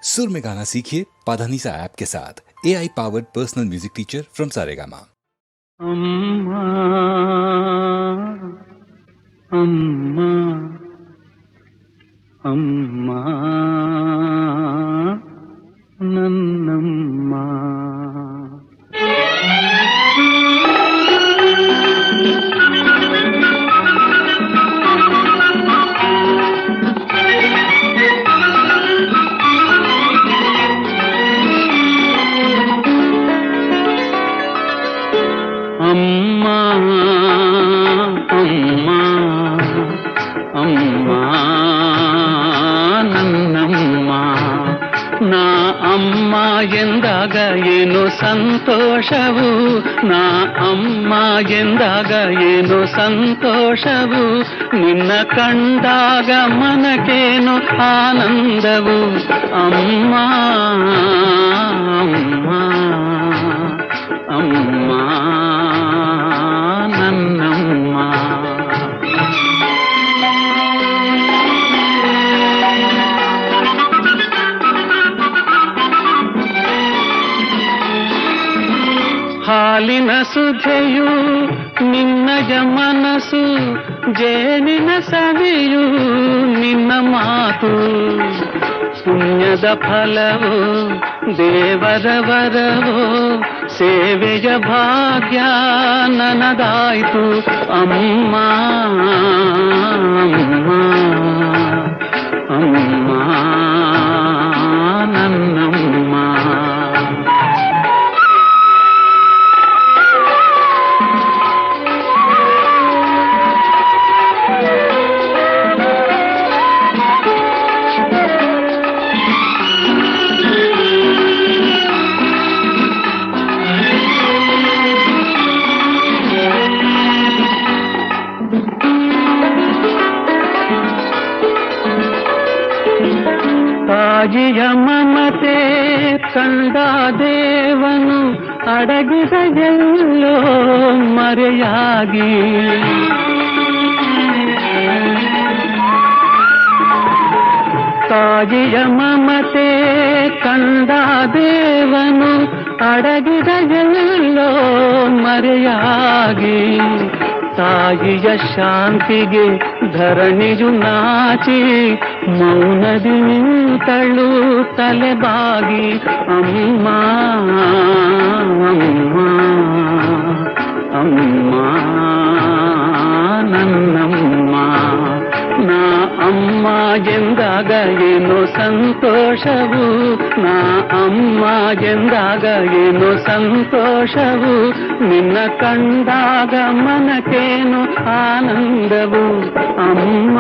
सुर में गाना सीखिए पाधानीसा ऐप के साथ। AI powered personal music teacher from Saregama. अम्मा अम्मा अम्मा नन्नम्मा अम्मा अम्मा अम्मा नन्नम्मा ನಾ ಅಮ್ಮ ಎಂದಾಗ ಏನು ಸಂತೋಷವು, ನಾ ಅಮ್ಮ ಎಂದಾಗ ಏನು ಸಂತೋಷವು, ನಿನ್ನ ಕಂಡಾಗ ಮನಕೇನು ಆನಂದವು. ಅಮ್ಮ ಅಮ್ಮ ಅಮ್ಮ ನನ್ನಮ್ಮ. ಹಾಲಿನ ಸುಧೆಯು ನಿನ್ನಯ ಮನಸ್ಸು, ಜೇನಿನ ಸವಿಯು ನಿನ್ನ ಮಾತು, ಪುಣ್ಯದ ಫಲವೋ ದೇವರ ವರವೋ, ಸೇವೆಯ ಭಾಗ್ಯ ನನದಾಯ್ತು. ಅಮ್ಮ ಅಮ್ಮ ಅಮ್ಮ ನನ್ನಮ್ಮ. ತಾಯಿಯ ಮಮತೆ ಕಂಡ ದೇವನು ಅಡಗಿದ ಎಲ್ಲೋ ಮರೆಯಾಗಿ, ತಾಯಿಯ ಮಮತೆ ಕಂಡ ದೇವನು ಅಡಗಿದ ಎಲ್ಲೋ ಮರೆಯಾಗಿ, ತಾಯಿಯ ಶಾಂತಿಗೆ ಧರಣಿಯು ನಾಚಿ ಮೌನದಿ ನಿಂತಳು ತಲೆಬಾಗಿ. ಅಮ್ಮ ಅಮ್ಮ ಅಮ್ಮ ನನ್ನಮ್ಮ. ನಾ ಅಮ್ಮ ಎಂದಾಗ ಏನು ಸಂತೋಷವು, ನಾ ಅಮ್ಮ ಎಂದಾಗ ಏನು ಸಂತೋಷವು, ನಿನ್ನ ಕಂಡಾಗ ಮನಕೇನು ಆನಂದವು. ಅಮ್ಮ